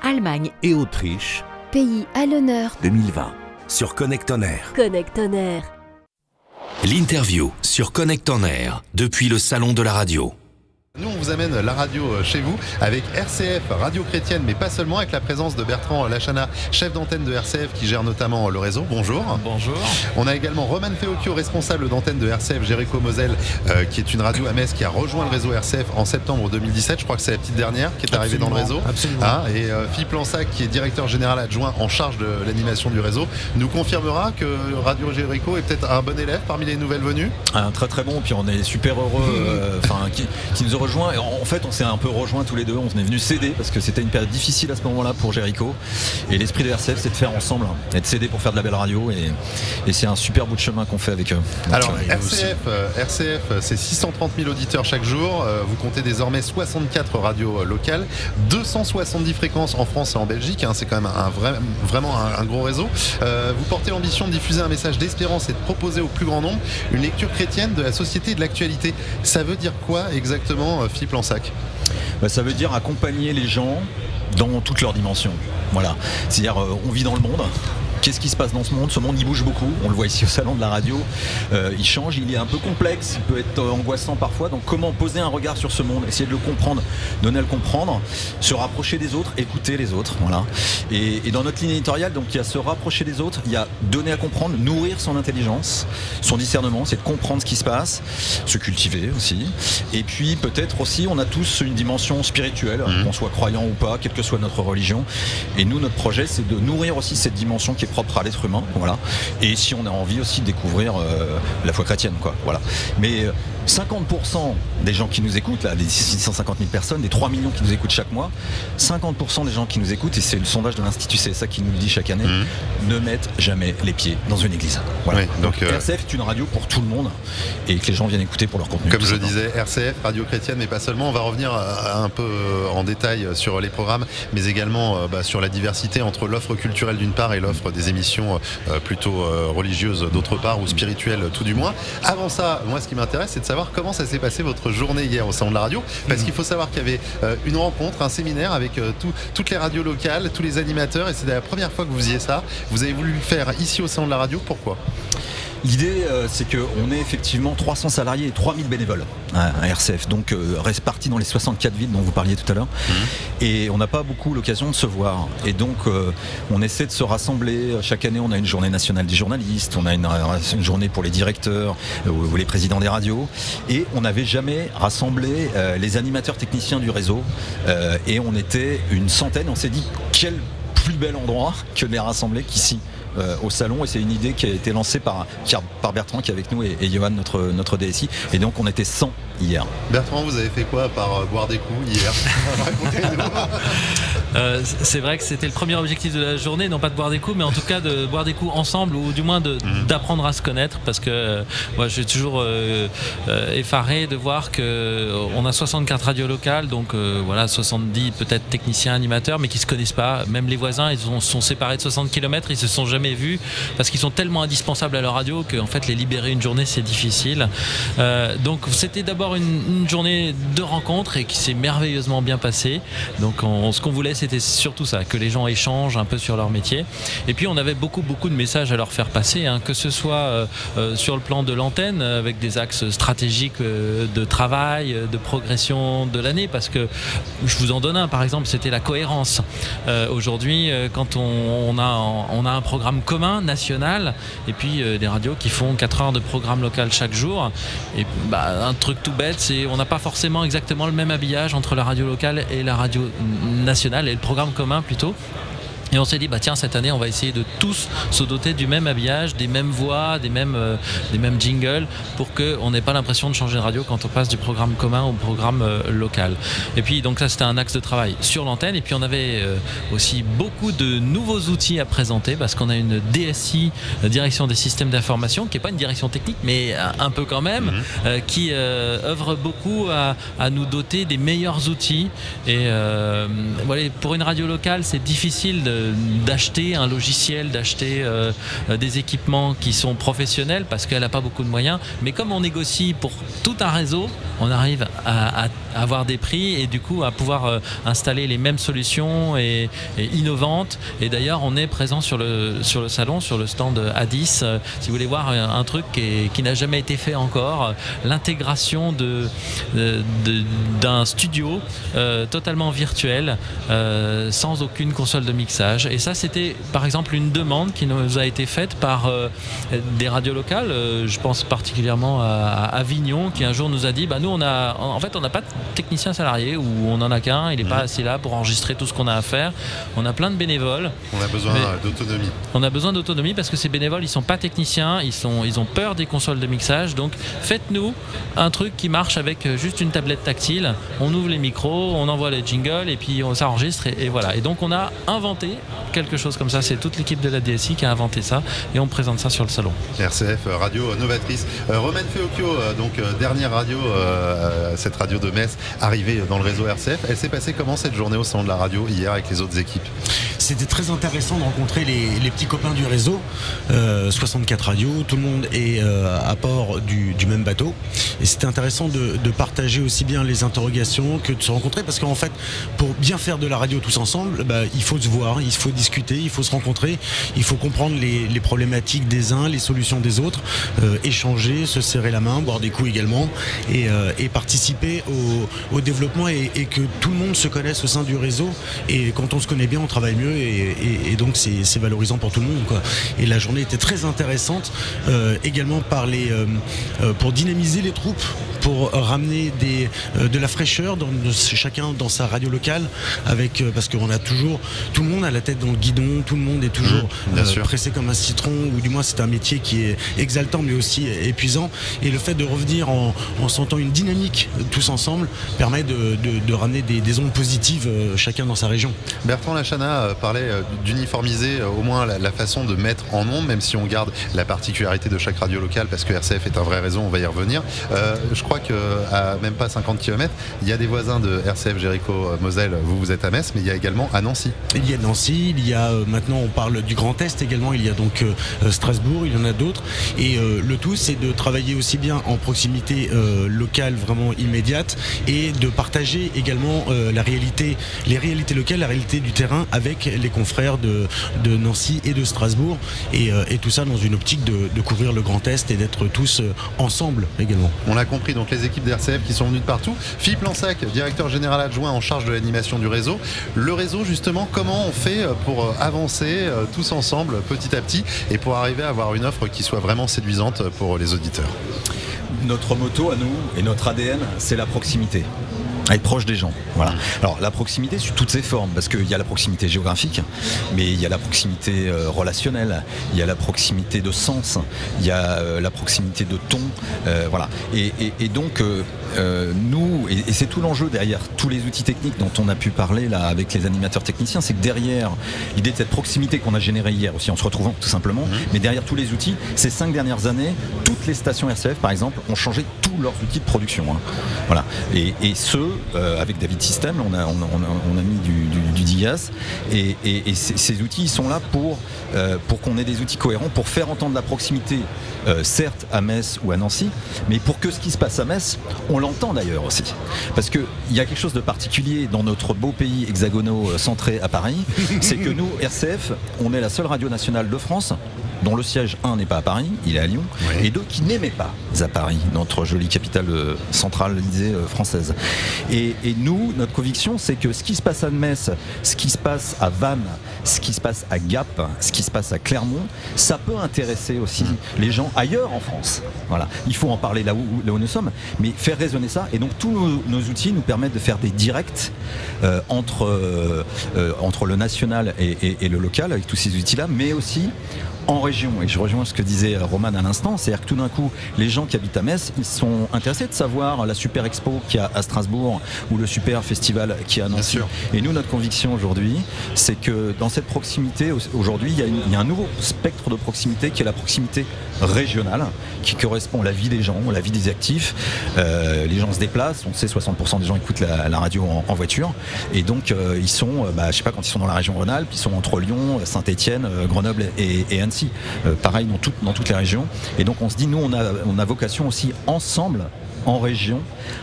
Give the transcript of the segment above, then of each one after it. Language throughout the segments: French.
Allemagne et Autriche, pays à l'honneur 2020, sur Connect On Air. Connect On Air. L'interview sur Connect On Air, depuis le salon de la radio. Nous, on vous amène la radio chez vous avec RCF, radio chrétienne, mais pas seulement, avec la présence de Bertrand Lachana, chef d'antenne de RCF, qui gère notamment le réseau. Bonjour. Bonjour. On a également Roman Feocchio, responsable d'antenne de RCF Jéricho-Moselle, qui est une radio à Metz qui a rejoint le réseau RCF en septembre 2017. Je crois que c'est la petite dernière qui est arrivée dans le réseau. Absolument. Et Philippe Lansac, qui est directeur général adjoint en charge de l'animation du réseau, nous confirmera que Radio Jéricho est peut-être un bon élève parmi les nouvelles venues. Un très très bon, puis on est super heureux qui nous a rejoint. Et en fait, on s'est un peu rejoints tous les deux, on est venus s'aider parce que c'était une période difficile à ce moment-là pour Jéricho. Et l'esprit de RCF, c'est de faire ensemble et de s'aider pour faire de la belle radio. Et c'est un super bout de chemin qu'on fait avec eux. Donc, alors, RCF, c'est 630 000 auditeurs chaque jour. Vous comptez désormais 64 radios locales, 270 fréquences en France et en Belgique. C'est quand même vraiment un gros réseau. Vous portez l'ambition de diffuser un message d'espérance et de proposer au plus grand nombre une lecture chrétienne de la société et de l'actualité. Ça veut dire quoi exactement, Philippe Lansac ? Ça veut dire accompagner les gens dans toutes leurs dimensions. Voilà. C'est-à-dire, on vit dans le monde. Qu'est-ce qui se passe dans ce monde ? Ce monde, il bouge beaucoup. On le voit ici au salon de la radio. Il change, il est un peu complexe, il peut être angoissant parfois. Donc comment poser un regard sur ce monde ? Essayer de le comprendre, donner à le comprendre, se rapprocher des autres, écouter les autres. Voilà. Et dans notre ligne éditoriale, donc, il y a se rapprocher des autres, il y a donner à comprendre, nourrir son intelligence, son discernement, c'est de comprendre ce qui se passe, se cultiver aussi. Et puis peut-être aussi, on a tous une dimension spirituelle, qu'on soit croyant ou pas, quelle que soit notre religion. Et nous, notre projet, c'est de nourrir aussi cette dimension qui est propre à l'être humain, voilà. Et si on a envie aussi de découvrir la foi chrétienne, quoi, voilà. Mais 50% des gens qui nous écoutent, là, les 650 000 personnes, les 3 millions qui nous écoutent chaque mois, 50% des gens qui nous écoutent, et c'est le sondage de l'Institut CSA qui nous le dit chaque année, ne mettent jamais les pieds dans une église. Voilà. Oui, donc RCF est une radio pour tout le monde et que les gens viennent écouter pour leur contenu. Comme je disais, RCF, radio chrétienne, mais pas seulement. On va revenir un peu en détail sur les programmes, mais également sur la diversité entre l'offre culturelle d'une part et l'offre des émissions plutôt religieuses d'autre part, ou spirituelles tout du moins. Avant ça, moi ce qui m'intéresse, c'est de savoir comment ça s'est passé votre journée hier au salon de la radio, parce qu'il faut savoir qu'il y avait une rencontre, un séminaire avec toutes les radios locales, tous les animateurs, et c'était la première fois que vous faisiez ça. Vous avez voulu le faire ici au salon de la radio, pourquoi ? L'idée, c'est qu'on est effectivement 300 salariés et 3000 bénévoles à RCF, donc répartis dans les 64 villes dont vous parliez tout à l'heure. Et on n'a pas beaucoup l'occasion de se voir. Et donc, on essaie de se rassembler. Chaque année, on a une journée nationale des journalistes, on a une journée pour les directeurs ou les présidents des radios. Et on n'avait jamais rassemblé les animateurs techniciens du réseau. Et on était une centaine. On s'est dit, quel plus bel endroit que de les rassembler qu'ici. Au salon, et c'est une idée qui a été lancée par Bertrand qui est avec nous et Johan, notre DSI, et donc on était 100 hier. Bertrand, vous avez fait quoi par boire des coups hier? C'est vrai que c'était le premier objectif de la journée, non pas de boire des coups, mais en tout cas de boire des coups ensemble, ou du moins d'apprendre à se connaître, parce que moi je suis toujours effaré de voir qu'on a 64 radios locales, donc voilà, 70 peut-être techniciens, animateurs, mais qui ne se connaissent pas. Même les voisins, ils sont séparés de 60 km, ils se sont jamais vus, parce qu'ils sont tellement indispensables à leur radio qu'en fait les libérer une journée c'est difficile. Donc c'était d'abord une journée de rencontre et qui s'est merveilleusement bien passée. Donc ce qu'on voulait, c'était surtout ça, que les gens échangent un peu sur leur métier. Et puis on avait beaucoup de messages à leur faire passer, que ce soit sur le plan de l'antenne, avec des axes stratégiques de travail, de progression de l'année, parce que je vous en donne un, par exemple, c'était la cohérence. Aujourd'hui, quand on a un programme commun, national, et puis des radios qui font 4 heures de programme local chaque jour, et un truc tout bête, c'est on n'a pas forcément exactement le même habillage entre la radio locale et la radio nationale, et le programme commun plutôt. Et on s'est dit, tiens, cette année, on va essayer de tous se doter du même habillage, des mêmes voix, des mêmes jingles, pour qu'on n'ait pas l'impression de changer de radio quand on passe du programme commun au programme local. Et puis, donc ça, c'était un axe de travail sur l'antenne. Et puis, on avait aussi beaucoup de nouveaux outils à présenter, parce qu'on a une DSI, Direction des systèmes d'information, qui n'est pas une direction technique, mais un peu quand même, qui œuvre beaucoup à nous doter des meilleurs outils. Et voilà, pour une radio locale, c'est difficile d'acheter un logiciel, d'acheter des équipements qui sont professionnels parce qu'elle n'a pas beaucoup de moyens. Mais comme on négocie pour tout un réseau, on arrive à avoir des prix et du coup à pouvoir installer les mêmes solutions et innovantes. Et d'ailleurs, on est présent sur le salon, sur le stand A10. Si vous voulez voir un truc qui n'a jamais été fait encore, l'intégration d'un studio totalement virtuel, sans aucune console de mixage. Et ça, c'était par exemple une demande qui nous a été faite par des radios locales. Je pense particulièrement à Avignon, qui un jour nous a dit nous, on n'a pas de technicien salarié, ou on en a qu'un, il n'est pas assez là pour enregistrer tout ce qu'on a à faire. On a plein de bénévoles. On a besoin d'autonomie. On a besoin d'autonomie parce que ces bénévoles, ils sont pas techniciens, ils ont peur des consoles de mixage. Donc faites-nous un truc qui marche avec juste une tablette tactile. On ouvre les micros, on envoie les jingles et puis on s'enregistre et voilà. Et donc on a inventé quelque chose comme ça. C'est toute l'équipe de la DSI qui a inventé ça et on présente ça sur le salon. RCF, radio novatrice. Romaine Feocchio, donc dernière radio, cette radio de Metz, arrivée dans le réseau RCF. Elle s'est passée comment cette journée au salon de la radio hier avec les autres équipes? C'était très intéressant de rencontrer les petits copains du réseau. 64 radios, tout le monde est à bord du même bateau. Et c'était intéressant de partager aussi bien les interrogations que de se rencontrer, parce qu'en fait, pour bien faire de la radio tous ensemble, il faut se voir, il faut discuter, il faut se rencontrer, il faut comprendre les problématiques des uns, les solutions des autres, échanger, se serrer la main, boire des coups également, et participer au développement et que tout le monde se connaisse au sein du réseau. Et quand on se connaît bien, on travaille mieux et donc c'est valorisant pour tout le monde, quoi. Et la journée était très intéressante, également pour dynamiser les troupes, pour ramener de la fraîcheur chacun dans sa radio locale, parce qu'on a toujours tout le monde a la tête dans le guidon, tout le monde est toujours pressé comme un citron, ou du moins c'est un métier qui est exaltant mais aussi épuisant, et le fait de revenir en sentant une dynamique tous ensemble permet de ramener des ondes positives, chacun dans sa région. Bertrand Lachana parlait d'uniformiser au moins la façon de mettre en ondes, même si on garde la particularité de chaque radio locale, parce que RCF est un vrai réseau, on va y revenir. Je crois qu'à même pas 50 km, il y a des voisins de RCF Jéricho-Moselle, vous êtes à Metz, mais il y a également à Nancy. Il y a Nancy, il y a maintenant on parle du Grand Est également, il y a donc Strasbourg, il y en a d'autres, et le tout c'est de travailler aussi bien en proximité locale vraiment immédiate, et de partager également les réalités locales, la réalité du terrain avec les confrères de Nancy et de Strasbourg, et tout ça dans une optique de couvrir le Grand Est et d'être tous ensemble également. On l'a compris, donc les équipes d'RCF qui sont venues de partout. Philippe Lansac, directeur général adjoint en charge de l'animation du réseau. Le réseau, justement, comment on fait pour avancer tous ensemble petit à petit et pour arriver à avoir une offre qui soit vraiment séduisante pour les auditeurs? Notre motto à nous et notre ADN, c'est la proximité. Être proche des gens. Voilà. Alors la proximité sous toutes ses formes, parce qu'il y a la proximité géographique, mais il y a la proximité relationnelle, il y a la proximité de sens, il y a la proximité de ton, voilà. Et donc nous, et c'est tout l'enjeu derrière tous les outils techniques dont on a pu parler là avec les animateurs techniciens, c'est que derrière l'idée de cette proximité qu'on a générée hier aussi en se retrouvant tout simplement, mais derrière tous les outils, ces 5 dernières années, toutes les stations RCF par exemple ont changé tous leurs outils de production. Voilà. Et avec David System, on a mis du DIAS, et ces outils ils sont là pour qu'on ait des outils cohérents, pour faire entendre la proximité, certes à Metz ou à Nancy, mais pour que ce qui se passe à Metz, on l'entend d'ailleurs aussi. Parce qu'il y a quelque chose de particulier dans notre beau pays hexagonaux centré à Paris, c'est que nous, RCF, on est la seule radio nationale de France dont le siège, un, n'est pas à Paris, il est à Lyon, et deux, qui n'aimait pas à Paris, notre jolie capitale centralisée française. Et nous, notre conviction, c'est que ce qui se passe à Metz, ce qui se passe à Vannes, ce qui se passe à Gap, ce qui se passe à Clermont, ça peut intéresser aussi les gens ailleurs en France. Voilà. Il faut en parler là où nous sommes, mais faire résonner ça. Et donc tous nos outils nous permettent de faire des directs entre le national et le local avec tous ces outils-là, mais aussi en région. Et je rejoins ce que disait Roman à l'instant, c'est-à-dire que tout d'un coup, les gens qui habitent à Metz, ils sont intéressés de savoir la super expo qu'il y a à Strasbourg ou le super festival qu'il y a à Nancy. Et nous, notre conviction aujourd'hui, c'est que dans cette proximité, aujourd'hui, il y a un nouveau spectre de proximité qui est la proximité régionale, qui correspond à la vie des gens, à la vie des actifs. Les gens se déplacent, on sait 60% des gens écoutent la radio en voiture, et donc ils sont, je sais pas, quand ils sont dans la région Rhône-Alpes, ils sont entre Lyon, Saint-Étienne, Grenoble et Annecy. Pareil dans toutes les régions. Et donc on se dit, nous on a vocation aussi ensemble, en région,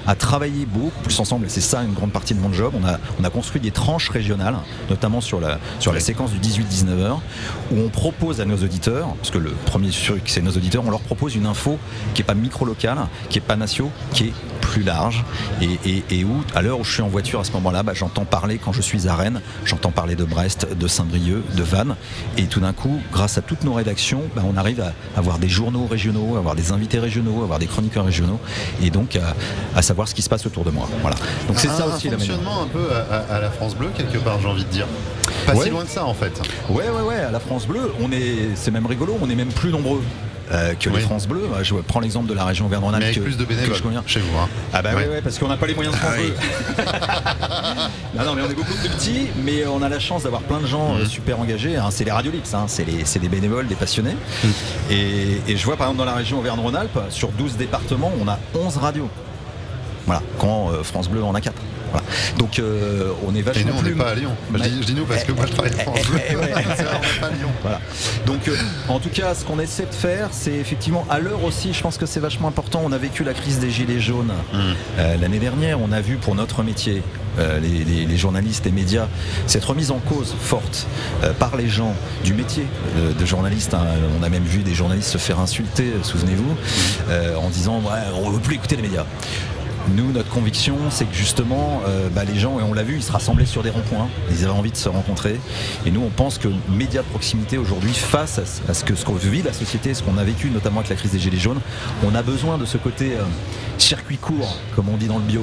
à travailler beaucoup plus ensemble, et c'est ça une grande partie de mon job. On a construit des tranches régionales, notamment sur la séquence du 18-19 heures, où on propose à nos auditeurs, parce que le premier truc c'est nos auditeurs, on leur propose une info qui n'est pas micro-locale, qui n'est pas nationale, qui est plus large, et où, à l'heure où je suis en voiture à ce moment-là, j'entends parler, quand je suis à Rennes, j'entends parler de Brest, de Saint-Brieuc, de Vannes, et tout d'un coup, grâce à toutes nos rédactions, on arrive à avoir des journaux régionaux, à avoir des invités régionaux, à avoir des chroniqueurs régionaux, et donc à savoir ce qui se passe autour de moi. Voilà. Donc c'est ça aussi un fonctionnement un peu à la France Bleue quelque part, j'ai envie de dire. Pas si loin que ça en fait. Ouais, à la France Bleue, c'est même rigolo, on est même plus nombreux que les France Bleues. Je prends l'exemple de la région Auvergne-Rhône-Alpes. Mais avec plus de bénévoles chez vous. Hein. Ah bah oui, parce qu'on n'a pas les moyens de France Bleu. non, mais on est beaucoup plus petits, mais on a la chance d'avoir plein de gens super engagés. Hein. C'est les Radiolix, c'est des bénévoles, des passionnés. Et je vois par exemple dans la région Auvergne-Rhône-Alpes, sur 12 départements, on a 11 radios. Voilà, quand France Bleu en a 4. Voilà. Donc on est vachement. Et nous on n'est pas à Lyon. Je dis nous parce que moi je travaille à France Bleu. On n'est pas à Lyon. Voilà. Donc en tout cas, ce qu'on essaie de faire, c'est effectivement à l'heure aussi, je pense que c'est vachement important. On a vécu la crise des gilets jaunes l'année dernière. On a vu pour notre métier, les journalistes et médias, cette remise en cause forte par les gens du métier de journaliste. Hein. On a même vu des journalistes se faire insulter, souvenez-vous, en disant on ne veut plus écouter les médias. Nous, notre conviction, c'est que justement, les gens, et on l'a vu, ils se rassemblaient sur des ronds-points, ils avaient envie de se rencontrer. Et nous, on pense que médias de proximité aujourd'hui, face à ce qu'on vit la société, ce qu'on a vécu, notamment avec la crise des Gilets jaunes, on a besoin de ce côté circuit court, comme on dit dans le bio,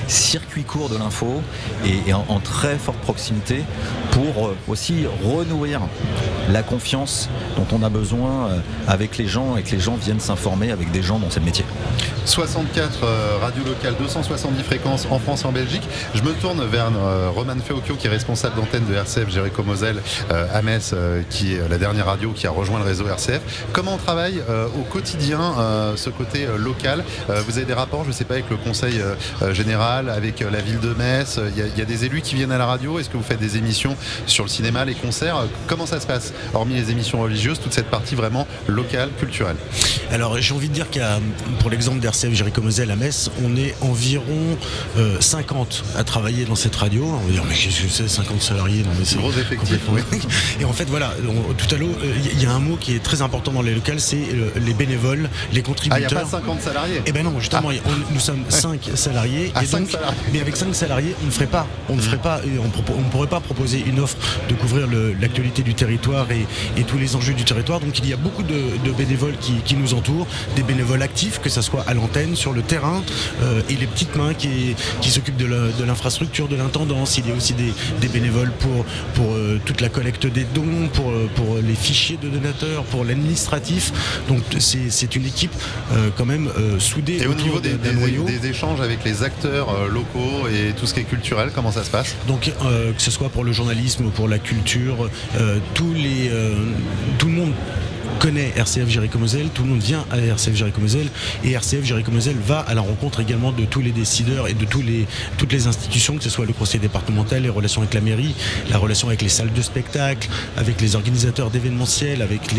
circuit court de l'info, et en très forte proximité, pour aussi renourrir la confiance dont on a besoin avec les gens, et que les gens viennent s'informer avec des gens dans ce métier. 64 radios locales, 270 fréquences en France et en Belgique. Je me tourne vers Roman Feocchio, qui est responsable d'antenne de RCF Jéricho Moselle à Metz, qui est la dernière radio qui a rejoint le réseau RCF. Comment on travaille au quotidien ce côté local? Vous avez des rapports, je ne sais pas, avec le conseil général, avec la ville de Metz? Il y a des élus qui viennent à la radio? Est-ce que vous faites des émissions sur le cinéma, les concerts? Comment ça se passe, hormis les émissions religieuses, toute cette partie vraiment locale, culturelle? Alors j'ai envie de dire pour l'exemple d'RCF Jéricho Moselle à Metz, on est environ 50 à travailler dans cette radio. On va dire mais qu'est-ce que c'est, 50 salariés? Non, mais c'est gros effectif. Et en fait voilà, tout à l'heure il y a un mot qui est très important dans les locales, c'est les bénévoles, les contributeurs. Il n'y a pas 50 salariés? Eh ben non, justement, nous sommes 5 salariés. Et donc, mais avec 5 salariés, on ne ferait pas, on ne pourrait pas proposer une offre de couvrir l'actualité du territoire et tous les enjeux du territoire. Donc il y a beaucoup de bénévoles qui nous entourent, des bénévoles actifs, que ce soit à l'antenne, sur le terrain, et les petites mains qui s'occupent de l'infrastructure, de l'intendance. Il y a aussi des bénévoles pour toute la collecte des dons, pour les fichiers de donateurs, pour l'administratif. Donc c'est une équipe quand même soudée. Et au niveau des échanges avec les acteurs locaux et tout ce qui est culturel, comment ça se passe? Donc que ce soit pour le journalisme ou pour la culture, tout le monde connaît RCF Jéricho Moselle, tout le monde vient à RCF Jéricho Moselle, et RCF Jéricho Moselle va à la rencontre également de tous les décideurs et de toutes les institutions, que ce soit le conseil départemental, les relations avec la mairie, la relation avec les salles de spectacle, avec les organisateurs d'événementiels, avec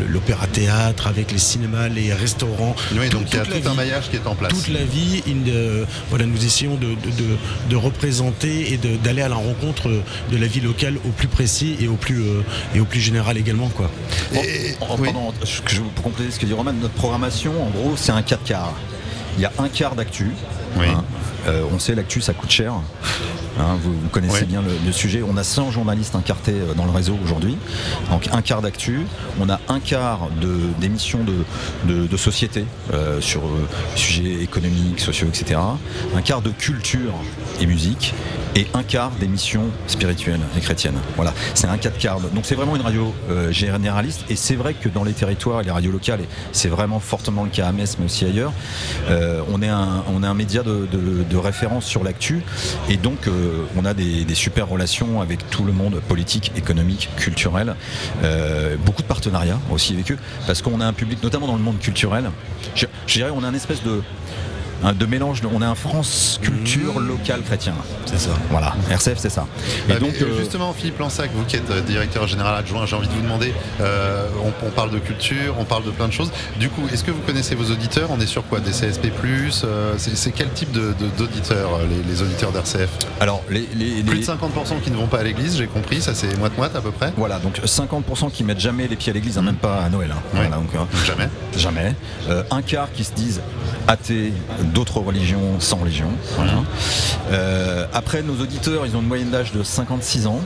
l'opéra-théâtre, avec les cinémas, les restaurants. Oui, donc il y a tout un maillage qui est en place. Toute la vie, nous essayons de représenter et d'aller à la rencontre de la vie locale au plus précis et au plus général également, quoi. Pour compléter ce que dit Roman, notre programmation, en gros, c'est un 4 quarts. Il y a un quart d'actu. Oui. On sait, l'actu, ça coûte cher. hein, vous connaissez bien le sujet. On a 100 journalistes incartés dans le réseau aujourd'hui, donc un quart d'actu, on a un quart d'émissions de société sur sujets économiques, sociaux, etc. Un quart de culture et musique et un quart d'émissions spirituelles et chrétiennes. Voilà, c'est un 4/4. Donc c'est vraiment une radio généraliste, et c'est vrai que dans les territoires et les radios locales, et c'est vraiment fortement le cas à Metz mais aussi ailleurs, on est un média de référence sur l'actu, et donc on a des super relations avec tout le monde politique, économique, culturel, beaucoup de partenariats aussi avec eux, parce qu'on a un public, notamment dans le monde culturel, je dirais on a une espèce de mélange, on a un France culture local chrétien. C'est ça. Voilà, RCF c'est ça. Et donc justement, Philippe Lansac, vous qui êtes directeur général adjoint, j'ai envie de vous demander, on parle de culture, on parle de plein de choses. Du coup, est-ce que vous connaissez vos auditeurs? On est sur quoi? Des CSP+, c'est quel type d'auditeurs, les auditeurs d'RCF? Alors, plus de 50% qui ne vont pas à l'église, j'ai compris, ça c'est moite-moite à peu près. Voilà, donc 50% qui mettent jamais les pieds à l'église, même pas à Noël. Ouais. Voilà, donc, jamais. Un quart qui se disent athées, d'autres religions, sans religion. Voilà. Après, nos auditeurs, ils ont une moyenne d'âge de 56 ans,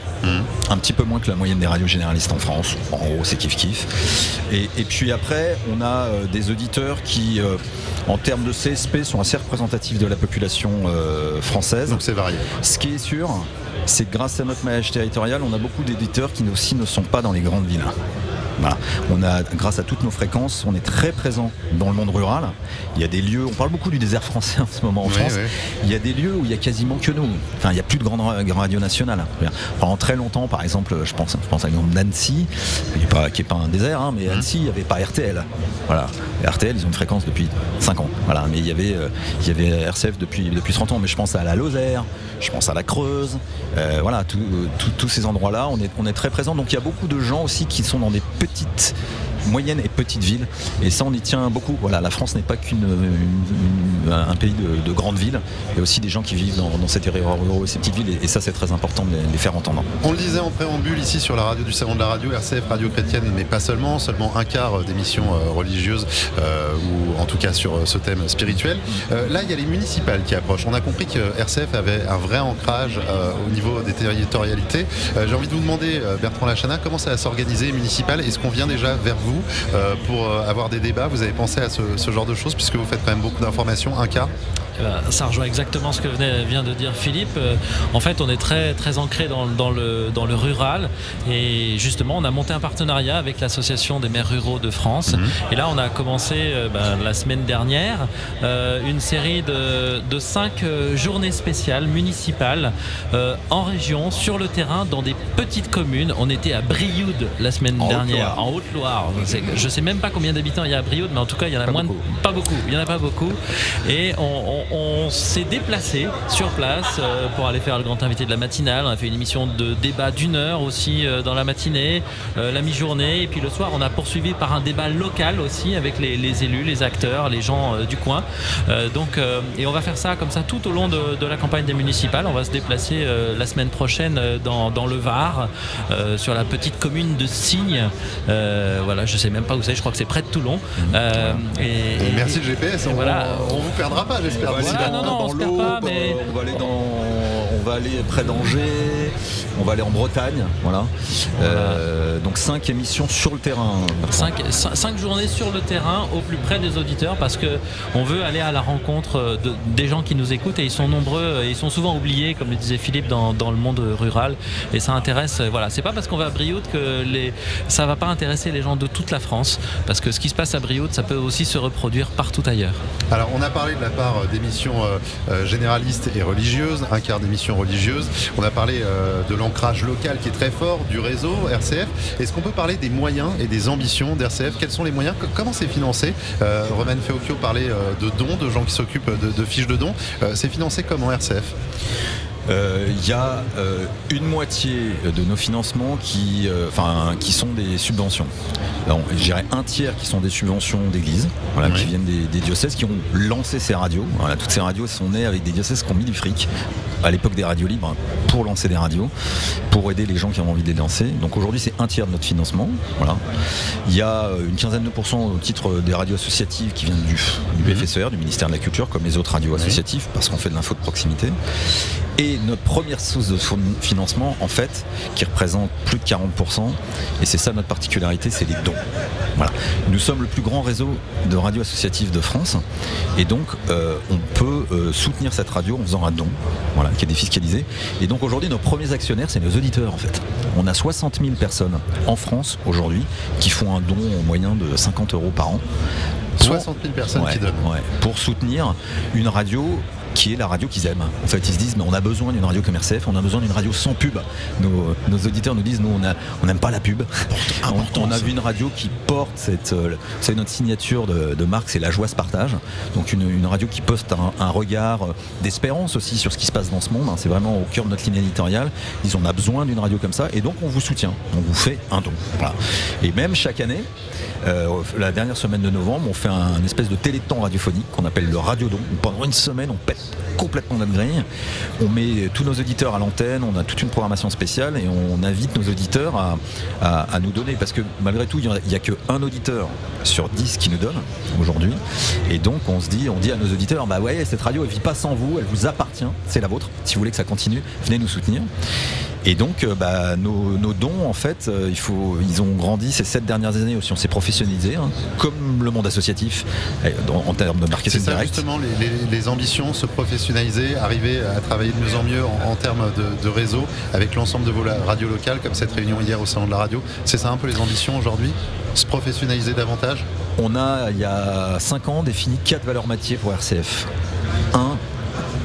un petit peu moins que la moyenne des radios généralistes en France. En gros, c'est kiff-kiff. Et puis après, on a des auditeurs qui, en termes de CSP, sont assez représentatifs de la population française. Donc c'est varié. Ce qui est sûr, c'est que grâce à notre maillage territorial, on a beaucoup d'éditeurs qui aussi ne sont pas dans les grandes villes. Voilà. On a, grâce à toutes nos fréquences, on est très présent dans le monde rural. Il y a des lieux, on parle beaucoup du désert français en ce moment en France. Il y a des lieux où il y a quasiment que nous. Enfin, il n'y a plus de grandes radios nationales. Pendant très longtemps, par exemple, je pense à l'exemple d'Annecy, qui n'est pas un désert, mais Annecy, il n'y avait pas RTL. Voilà. Et RTL, ils ont une fréquence depuis 5 ans. Voilà. Mais il y avait RCF depuis 30 ans. Mais je pense à la Lozère, je pense à la Creuse. Voilà, tous ces endroits-là, on est très présents. Donc il y a beaucoup de gens aussi qui sont dans des petites, moyennes et petites villes, et ça on y tient beaucoup. Voilà, la France n'est pas un pays de grandes villes, il y a aussi des gens qui vivent dans ces territoires ruraux et ces petites villes, et ça c'est très important de les faire entendre. On le disait en préambule ici sur la radio du Salon de la Radio, RCF Radio chrétienne, mais pas seulement un quart d'émissions religieuses, ou en tout cas sur ce thème spirituel. Là il y a les municipales qui approchent. On a compris que RCF avait un vrai ancrage au niveau des territorialités. J'ai envie de vous demander, Bertrand Lachanat, comment ça va s'organiser municipal? Est-ce qu'on vient déjà vers vous pour avoir des débats? Vous avez pensé à ce genre de choses, puisque vous faites quand même beaucoup d'informations, un quart? Ça rejoint exactement ce que vient de dire Philippe. En fait, on est très, très ancré dans le rural, et justement, on a monté un partenariat avec l'association des maires ruraux de France. Et là, on a commencé la semaine dernière une série de 5 journées spéciales municipales en région, sur le terrain, dans des petites communes. On était à Brioude la semaine dernière, en Haute-Loire. Je ne sais même pas combien d'habitants il y a à Brioude, mais en tout cas, il y en a pas beaucoup. Il y en a pas beaucoup. Et on s'est déplacé sur place pour aller faire le grand invité de la matinale. On a fait une émission de débat d'1 heure aussi dans la matinée, la mi-journée, et puis le soir on a poursuivi par un débat local aussi avec les élus, les acteurs, les gens du coin. Et on va faire ça comme ça tout au long de la campagne des municipales. On va se déplacer la semaine prochaine dans le Var, sur la petite commune de Signes. Voilà, je sais même pas où c'est, je crois que c'est près de Toulon. Et merci le GPS, on vous perdra pas, j'espère. On se perd pas, mais on va aller près d'Angers, on va aller en Bretagne, voilà. Donc 5 émissions sur le terrain. 5 journées sur le terrain au plus près des auditeurs, parce que on veut aller à la rencontre des gens qui nous écoutent, et ils sont nombreux, et ils sont souvent oubliés, comme le disait Philippe, dans le monde rural, et ça intéresse. Voilà, c'est pas parce qu'on va à Brioude que ça va pas intéresser les gens de toute la France, parce que ce qui se passe à Brioude, ça peut aussi se reproduire partout ailleurs. Alors on a parlé de la part d'émissions généralistes et religieuses, un quart d'émissions religieuses. On a parlé de l'ancrage local qui est très fort du réseau RCF. Est-ce qu'on peut parler des moyens et des ambitions d'RCF? Quels sont les moyens? Comment c'est financé? Roman Feocchio parlait de dons, de gens qui s'occupent de fiches de dons. C'est financé comment RCF? Il y a une moitié de nos financements qui sont des subventions. Alors, je dirais un tiers qui sont des subventions d'églises, qui viennent des diocèses qui ont lancé ces radios. Voilà, toutes ces radios sont nées avec des diocèses qui ont mis du fric à l'époque des radios libres pour lancer des radios, pour aider les gens qui ont envie de les lancer. Donc aujourd'hui c'est un tiers de notre financement. Voilà. Il y a une quinzaine de pourcents au titre des radios associatives qui viennent du FSER, du ministère de la Culture, comme les autres radios associatives, parce qu'on fait de l'info de proximité. Et notre première source de financement, en fait, qui représente plus de 40%, et c'est ça notre particularité, c'est les dons. Voilà. Nous sommes le plus grand réseau de radios associatives de France, et donc on peut soutenir cette radio en faisant un don, voilà, qui est défiscalisé. Et donc aujourd'hui, nos premiers actionnaires, c'est nos auditeurs en fait. On a 60 000 personnes en France aujourd'hui qui font un don en moyen de 50 € par an. 60 000 personnes qui donnent. Pour soutenir une radio qui est la radio qu'ils aiment. En fait, ils se disent, mais on a besoin d'une radio comme RCF, on a besoin d'une radio sans pub. Nos auditeurs nous disent, nous, on n'aime pas la pub. On a vu une radio qui porte c'est notre signature de marque, c'est la joie se partage. Donc une radio qui poste un regard d'espérance aussi sur ce qui se passe dans ce monde. C'est vraiment au cœur de notre ligne éditoriale. Ils disent, on a besoin d'une radio comme ça, et donc on vous soutient, on vous fait un don. Voilà. Et même chaque année, la dernière semaine de novembre, on fait un espèce de téléthon radiophonique qu'on appelle le Radiodon. Pendant une semaine, on pète complètement notre grille. On met tous nos auditeurs à l'antenne, on a toute une programmation spéciale et on invite nos auditeurs à nous donner, parce que malgré tout, il n'y a qu'un auditeur sur 10 qui nous donne aujourd'hui. Et donc on dit à nos auditeurs, bah ouais, cette radio elle vit pas sans vous, elle vous appartient, c'est la vôtre. Si vous voulez que ça continue, venez nous soutenir. Et donc nos dons, en fait, ils ont grandi ces 7 dernières années aussi. On s'est professionnalisé, comme le monde associatif en termes de marketing direct. C'est ça justement les ambitions, se professionnaliser, arriver à travailler de mieux en mieux en termes de réseau avec l'ensemble de vos radios locales, comme cette réunion hier au Salon de la Radio. C'est ça un peu les ambitions aujourd'hui? Se professionnaliser davantage? On a, il y a 5 ans, défini 4 valeurs métiers pour RCF. 1,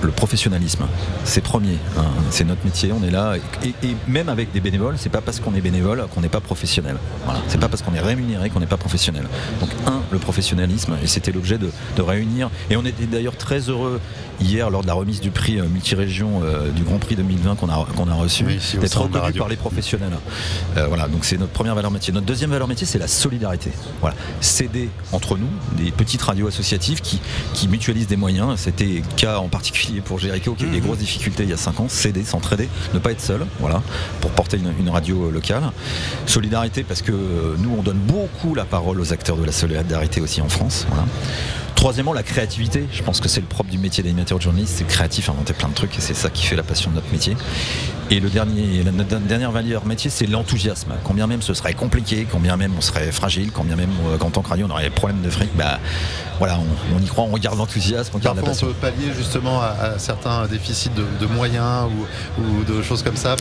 le professionnalisme, c'est premier, c'est notre métier, on est là, et même avec des bénévoles, c'est pas parce qu'on est bénévole qu'on n'est pas professionnel. Voilà. C'est pas parce qu'on est rémunéré qu'on n'est pas professionnel. Donc le professionnalisme, et c'était l'objet de réunir, et on était d'ailleurs très heureux hier lors de la remise du prix multirégion du Grand Prix 2020 qu'on a reçu, d'être reconnu par les professionnels. Voilà, donc c'est notre première valeur métier. Notre deuxième valeur métier, c'est la solidarité. Voilà, s'aider entre nous, des petites radios associatives qui mutualisent des moyens. C'était le cas en particulier pour Jéricho qui a eu des grosses difficultés il y a 5 ans, s'aider, s'entraider, ne pas être seul, voilà, pour porter une radio locale. Solidarité parce que nous on donne beaucoup la parole aux acteurs de la solidarité aussi en France. Voilà. Troisièmement, la créativité. Je pense que c'est le propre du métier d'animateur de journaliste, c'est créatif, inventer plein de trucs, et c'est ça qui fait la passion de notre métier. Et la dernière valeur métier, c'est l'enthousiasme. Combien même ce serait compliqué, combien même on serait fragile, combien même en tant que radio on aurait des problèmes de fric, voilà, on y croit, on regarde l'enthousiasme, on garde la passion. Parfois on peut pallier justement à certains déficits de moyens ou de choses comme ça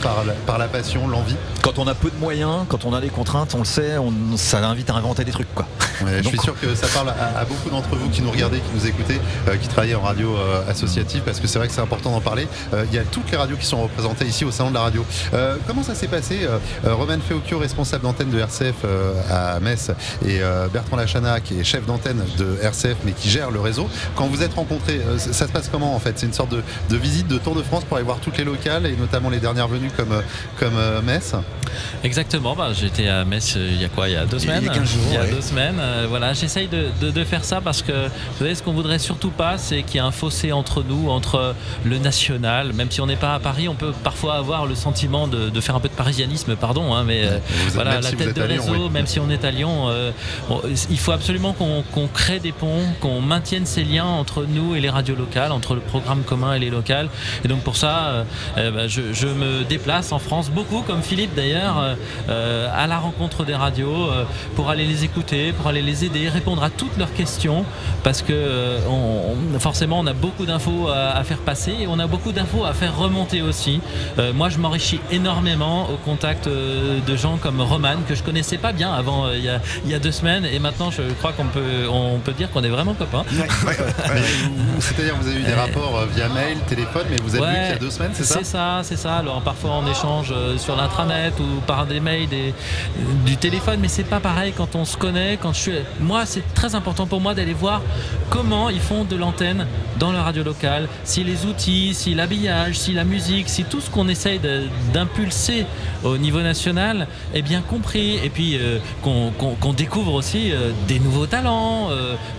par la passion, l'envie. Quand on a peu de moyens, quand on a des contraintes, on le sait, ça invite à inventer des trucs, quoi. Ouais, je suis sûr que ça parle à beaucoup d'entre vous qui nous regardez, qui nous écoutez, qui travaillent en radio associative, parce que c'est vrai que c'est important d'en parler. Il y a toutes les radios qui sont représentées ici au Salon de la Radio. Comment ça s'est passé? Roman Feocchio, responsable d'antenne de RCF à Metz, et Bertrand Lachana, qui est chef d'antenne de RCF mais qui gère le réseau. Quand vous êtes rencontrés, ça se passe comment en fait? C'est une sorte de visite de tour de France pour aller voir toutes les locales et notamment les dernières venues comme Metz? Exactement, j'étais à Metz il y a 2 semaines. Il y a 15 jours. Il y a 2 semaines. Voilà, j'essaye de faire ça parce que vous savez, ce qu'on voudrait surtout pas, c'est qu'il y ait un fossé entre nous, entre le national. Même si on n'est pas à Paris, on peut parfois avoir le sentiment de faire un peu de parisianisme, pardon, mais voilà, la tête de réseau, Lyon, même si on est à Lyon, il faut absolument qu'on crée des ponts, qu'on maintienne ces liens entre nous et les radios locales, entre le programme commun et les locales. Et donc pour ça, je me déplace en France beaucoup, comme Philippe d'ailleurs, à la rencontre des radios, pour aller les écouter, pour aller les aider, répondre à toutes leurs questions, parce que forcément on a beaucoup d'infos à faire passer et on a beaucoup d'infos à faire remonter aussi. Moi je m'enrichis énormément au contact de gens comme Roman, que je connaissais pas bien avant il y a 2 semaines, et maintenant je crois qu'on peut dire qu'on est vraiment copains. C'est-à-dire vous avez eu des rapports via mail, téléphone, mais vous avez vu qu'il y a 2 semaines, c'est ça? C'est ça. Alors parfois on échange sur l'intranet ou par des mails, du téléphone, mais c'est pas pareil quand on se connaît. Moi c'est très important pour moi d'aller voir comment ils font de l'antenne dans la radio locale, si les outils, si l'habillage, si la musique, si tout ce qu'on essaye d'impulser au niveau national est bien compris, et puis qu'on découvre aussi des nouveaux talents.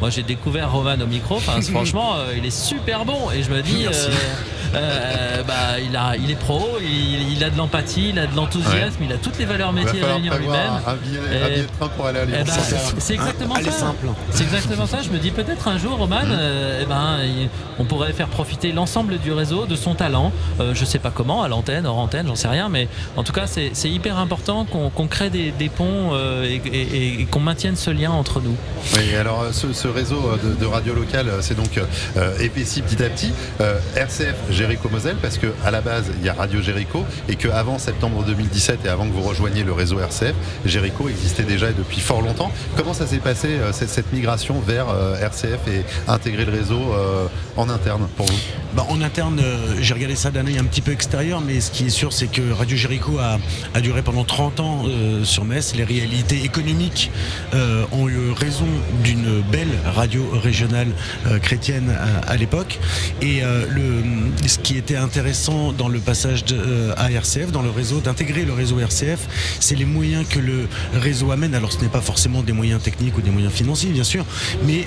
Moi j'ai découvert Roman au micro, franchement il est super bon, et je me dis il est pro, il a de l'empathie, il a de l'enthousiasme, mais il a toutes les valeurs Il va métiers falloir réunies en lui-même. prévoir un billet de train pour aller à Lyon. Eh ben, c'est exactement Elle est ça. simple. C'est exactement ça. Je me dis peut-être un jour, Roman, on pourrait faire profiter l'ensemble du réseau de son talent. Je sais pas comment, à l'antenne, hors antenne, j'en sais rien, mais en tout cas, c'est hyper important qu'on crée des ponts et qu'on maintienne ce lien entre nous. Oui, alors ce réseau de radio locale, c'est donc épaissi petit à petit. RCF Jéricho-Moselle, parce qu'à la base, il y a Radio Jéricho, et qu'avant septembre 2017 et avant que vous rejoigniez le réseau RCF, Jéricho existait déjà depuis fort longtemps. Comment ça s'est passé, cette migration vers RCF et intégrer le réseau en interne pour vous? En interne, j'ai regardé ça d'un œil un petit peu extérieur, mais ce qui est sûr, c'est que Radio Jéricho a duré pendant 30 ans sur Metz. Les réalités économiques ont eu raison d'une belle radio régionale chrétienne à l'époque. Et ce qui était intéressant dans le passage à RCF, dans le réseau, d'intégrer le réseau RCF, c'est les moyens que le réseau amène. Alors ce n'est pas forcément des moyens techniques ou des moyens financiers, bien sûr, mais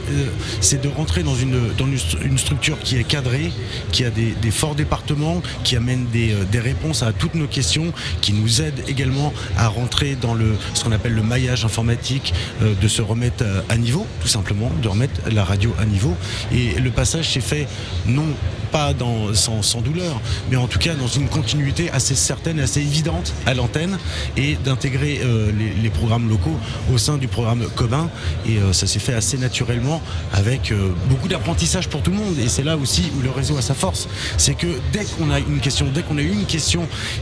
c'est de rentrer dans une structure qui est cadrée, qui a des forts départements, qui amène des réponses à toutes nos questions, qui nous aide également à rentrer dans ce qu'on appelle le maillage informatique, de se remettre à niveau, tout simplement, de remettre la radio à niveau. Et le passage s'est fait non pas sans douleur, mais en tout cas dans une continuité assez certaine, assez évidente à l'antenne, et d'intégrer les programmes locaux au sein du programme commun. Et ça s'est fait assez naturellement, avec beaucoup d'apprentissage pour tout le monde. Et c'est là aussi où le réseau a sa force, c'est que dès qu'on a une question,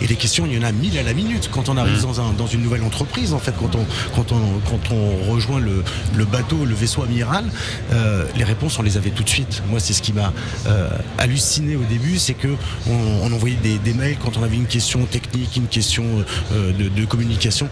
et les questions, il y en a 1000 à la minute quand on arrive dans une nouvelle entreprise, en fait, quand on rejoint le bateau, le vaisseau amiral, les réponses, on les avait tout de suite. Moi, c'est ce qui m'a halluciné au début, c'est que on envoyait des mails quand on avait une question technique, une question de communication.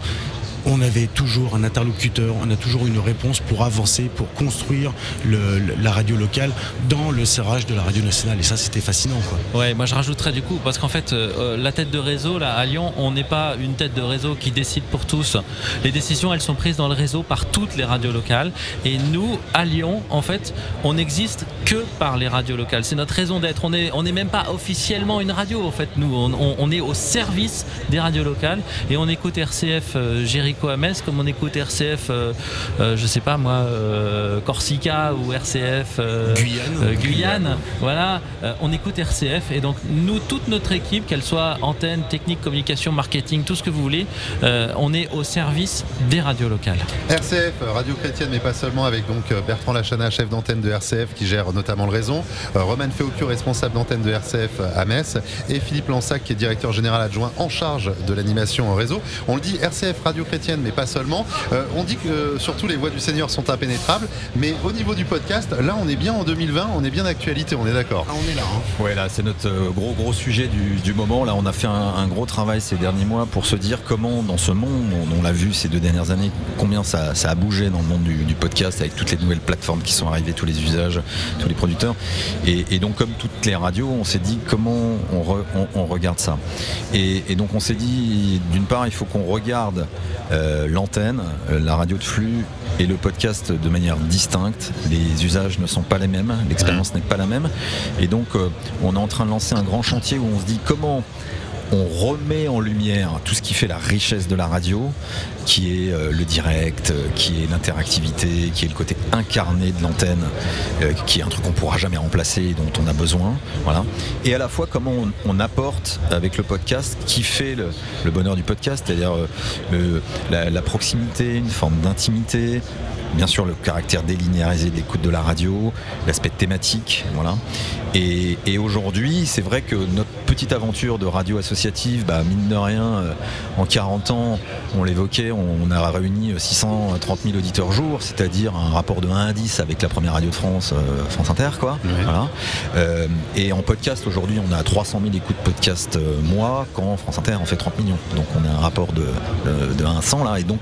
On avait toujours un interlocuteur, on a toujours une réponse pour avancer, pour construire la radio locale dans le serrage de la radio nationale. Et ça, c'était fascinant, quoi. Ouais, moi je rajouterais du coup, parce qu'en fait, la tête de réseau, là, à Lyon, on n'est pas une tête de réseau qui décide pour tous. Les décisions, elles sont prises dans le réseau par toutes les radios locales. Et nous, à Lyon, en fait, on n'existe que par les radios locales. C'est notre raison d'être. On n'est même pas officiellement une radio, en fait. Nous, on est au service des radios locales, et on écoute RCF Jéricho à Metz, comme on écoute RCF je sais pas moi, Corsica, ou RCF Guyane. Voilà, on écoute RCF, et donc nous, toute notre équipe, qu'elle soit antenne, technique, communication, marketing, tout ce que vous voulez, on est au service des radios locales. RCF, radio chrétienne, mais pas seulement, avec donc Bertrand Lachana, chef d'antenne de RCF, qui gère notamment le réseau, Roman Feocu, responsable d'antenne de RCF à Metz, et Philippe Lansac, qui est directeur général adjoint en charge de l'animation en réseau. On le dit, RCF, radio chrétienne, mais pas seulement. On dit que surtout les voix du Seigneur sont impénétrables, mais au niveau du podcast, là on est bien en 2020, on est bien d'actualité, on est d'accord. On est là, hein. Ouais, là c'est notre gros sujet du moment. Là on a fait un gros travail ces derniers mois pour se dire comment, dans ce monde, on l'a vu ces 2 dernières années, combien ça a bougé dans le monde du podcast, avec toutes les nouvelles plateformes qui sont arrivées, tous les usages, tous les producteurs. Et donc, comme toutes les radios, on s'est dit comment on regarde ça. Et donc on s'est dit, d'une part, il faut qu'on regarde l'antenne, la radio de flux et le podcast de manière distincte. Les usages ne sont pas les mêmes, l'expérience n'est pas la même, et donc on est en train de lancer un grand chantier où on se dit comment on remet en lumière tout ce qui fait la richesse de la radio, qui est le direct, qui est l'interactivité, qui est le côté incarné de l'antenne, qui est un truc qu'on ne pourra jamais remplacer, dont on a besoin. Voilà. Et à la fois comment on apporte avec le podcast, qui fait le bonheur du podcast, c'est-à-dire la proximité, une forme d'intimité, bien sûr le caractère délinéarisé de l'écoute de la radio, l'aspect thématique, voilà. Et aujourd'hui, c'est vrai que notre petite aventure de radio associative, mine de rien, en 40 ans, on l'évoquait, on a réuni 630 000 auditeurs jour, c'est-à-dire un rapport de 1 à 10 avec la première radio de France, France Inter, quoi. Oui. Voilà. Et en podcast, aujourd'hui, on a 300 000 écoutes podcast mois, quand France Inter en fait 30 millions. Donc on a un rapport de 1 à 100 là, et donc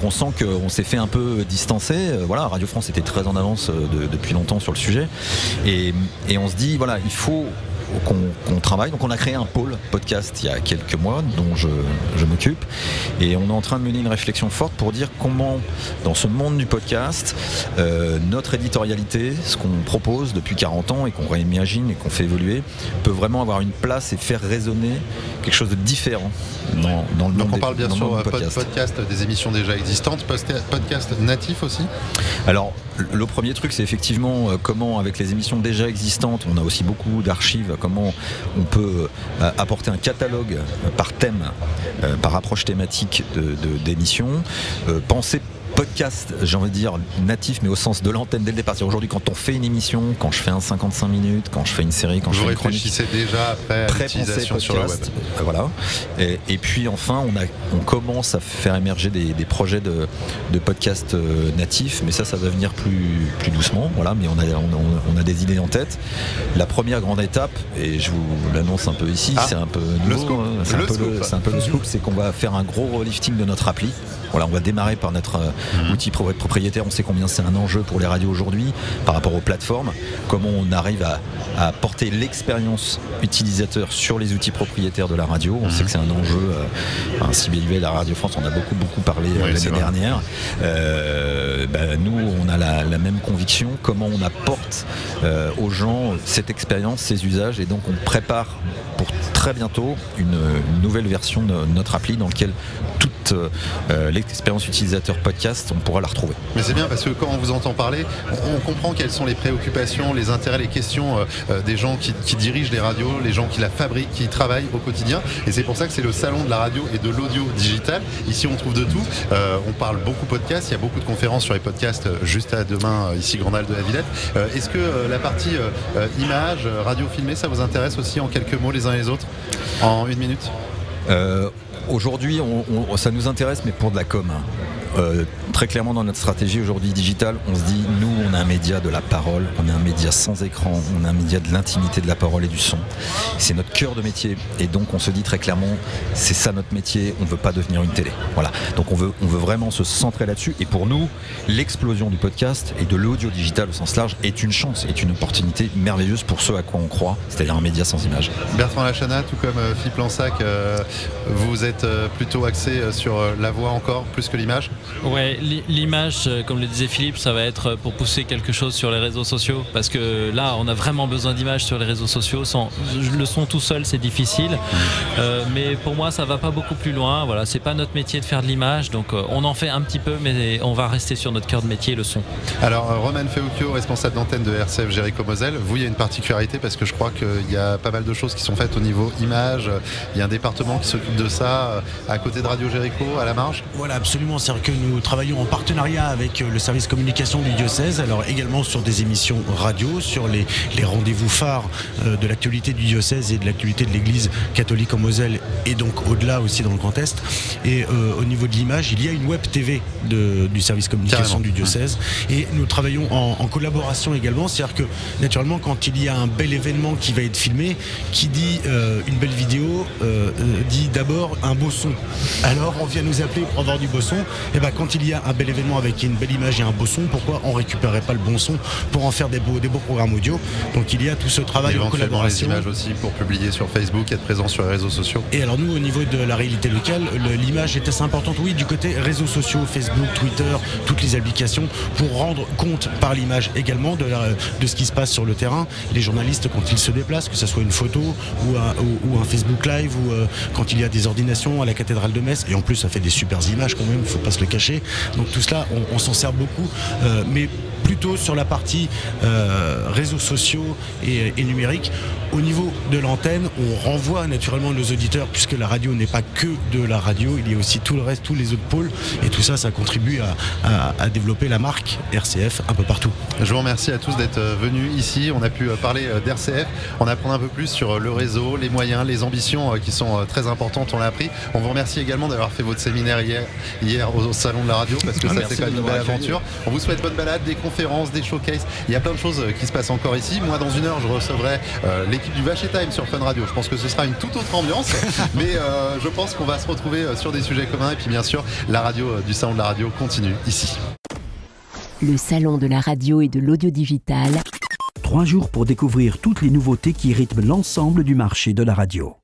on sent qu'on s'est fait un peu distancer. Voilà, Radio France était très en avance depuis longtemps sur le sujet, et on se dit voilà, il faut qu'on travaille. Donc on a créé un pôle podcast il y a quelques mois dont je m'occupe, et on est en train de mener une réflexion forte pour dire comment dans ce monde du podcast notre éditorialité, ce qu'on propose depuis 40 ans et qu'on réimagine et qu'on fait évoluer, peut vraiment avoir une place et faire résonner quelque chose de différent dans le monde. Donc on parle bien sûr podcast des émissions déjà existantes, podcast natif aussi. Alors le premier truc, c'est effectivement comment, avec les émissions déjà existantes, on a aussi beaucoup d'archives, comment on peut apporter un catalogue par thème, par approche thématique d'émissions, penser podcast, j'ai envie de dire natif, mais au sens de l'antenne dès le départ. Aujourd'hui, quand on fait une émission, quand je fais un 55 minutes, quand je fais une série, quand je fais une chronique, vous réfléchissez déjà après à l'utilisation sur le web. Voilà. Et puis enfin, on commence à faire émerger des projets de podcast natifs, mais ça va venir plus doucement. Voilà, mais on a des idées en tête. La première grande étape, et je vous l'annonce un peu ici, c'est un peu nouveau, c'est un peu le scoop, c'est qu'on va faire un gros relifting de notre appli. Voilà, on va démarrer par notre outil propriétaire. On sait combien c'est un enjeu pour les radios aujourd'hui par rapport aux plateformes. Comment on arrive à porter l'expérience utilisateur sur les outils propriétaires de la radio. On sait que c'est un enjeu. CBUL, la Radio France, on a beaucoup parlé l'année dernière. Nous, on a la même conviction. Comment on apporte aux gens cette expérience, ces usages, et donc on prépare pour très bientôt une nouvelle version de notre appli dans laquelle toute l'expérience utilisateur podcast, on pourra la retrouver. Mais c'est bien parce que quand on vous entend parler, on comprend quelles sont les préoccupations, les intérêts, les questions des gens qui dirigent les radios, les gens qui la fabriquent, qui y travaillent au quotidien. Et c'est pour ça que c'est le salon de la radio et de l'audio digital. Ici, on trouve de tout. On parle beaucoup podcast. Il y a beaucoup de conférences sur les podcasts juste à demain, ici Grandal de la Villette. Est-ce que la partie image, radio filmée, ça vous intéresse aussi en quelques mots les uns et les autres, en une minute? Aujourd'hui, ça nous intéresse, mais pour de la com. Très clairement, dans notre stratégie aujourd'hui digitale, on se dit, nous, on a un média de la parole, on est un média sans écran, on a un média de l'intimité de la parole et du son. C'est notre cœur de métier, et donc on se dit très clairement, c'est ça notre métier, on ne veut pas devenir une télé. Voilà. Donc on veut vraiment se centrer là-dessus, et pour nous, l'explosion du podcast et de l'audio digital au sens large est une chance, est une opportunité merveilleuse pour ceux à quoi on croit, c'est-à-dire un média sans image. Bertrand Lachana, tout comme Philippe Lansac, vous êtes plutôt axé sur la voix encore, plus que l'image? Ouais, l'image, comme le disait Philippe, ça va être pour pousser quelque chose sur les réseaux sociaux, parce que là, on a vraiment besoin d'images sur les réseaux sociaux. Le son tout seul, c'est difficile, mais pour moi, ça va pas beaucoup plus loin. Voilà, c'est pas notre métier de faire de l'image, donc on en fait un petit peu, mais on va rester sur notre cœur de métier, le son. Alors, Roman Feocchio, responsable d'antenne de RCF Jéricho-Moselle, vous, il y a une particularité parce que je crois qu'il y a pas mal de choses qui sont faites au niveau image. Il y a un département qui s'occupe de ça à côté de Radio Jéricho, à la marge. Voilà, absolument. C'est-à-dire que nous travaillons en partenariat avec le service communication du diocèse, alors également sur des émissions radio, sur les rendez-vous phares de l'actualité du diocèse et de l'actualité de l'église catholique en Moselle, et donc au-delà aussi dans le Grand Est. Et au niveau de l'image, il y a une web TV du service communication du diocèse, et nous travaillons en collaboration également. C'est-à-dire que naturellement, quand il y a un bel événement qui va être filmé, qui dit une belle vidéo dit d'abord un beau son. Alors on vient nous appeler pour avoir du beau son. Et ben quand il y a un bel événement avec une belle image et un beau son, pourquoi on récupérerait pas le bon son pour en faire des beaux programmes audio? Donc il y a tout ce travail en collaboration. Les images aussi pour publier sur Facebook, être présent sur les réseaux sociaux. Et alors nous, au niveau de la réalité locale, l'image est assez importante, oui, du côté réseaux sociaux, Facebook, Twitter, toutes les applications, pour rendre compte par l'image également de ce qui se passe sur le terrain. Les journalistes, quand ils se déplacent, que ce soit une photo ou un Facebook Live, ou quand il y a des ordinations à la cathédrale de Metz, et en plus ça fait des super images quand même, il ne faut pas se le cacher. Donc tout cela, on s'en sert beaucoup, mais plutôt sur la partie réseaux sociaux et numérique. Au niveau de l'antenne, on renvoie naturellement nos auditeurs, puisque la radio n'est pas que de la radio, il y a aussi tout le reste, tous les autres pôles, et tout ça, ça contribue à développer la marque RCF un peu partout. Je vous remercie à tous d'être venus ici. On a pu parler d'RCF, en apprendre un peu plus sur le réseau, les moyens, les ambitions qui sont très importantes, on l'a appris. On vous remercie également d'avoir fait votre séminaire hier au salon de la radio, parce que ça c'est quand même une belle aventure. On vous souhaite bonne balade, des conférences, des showcases. Il y a plein de choses qui se passent encore ici. Moi, dans une heure, je recevrai l'équipe du Vacher Time sur Fun Radio. Je pense que ce sera une toute autre ambiance, mais je pense qu'on va se retrouver sur des sujets communs. Et puis bien sûr, la radio du salon de la radio continue ici. Le salon de la radio et de l'audio digital. 3 jours pour découvrir toutes les nouveautés qui rythment l'ensemble du marché de la radio.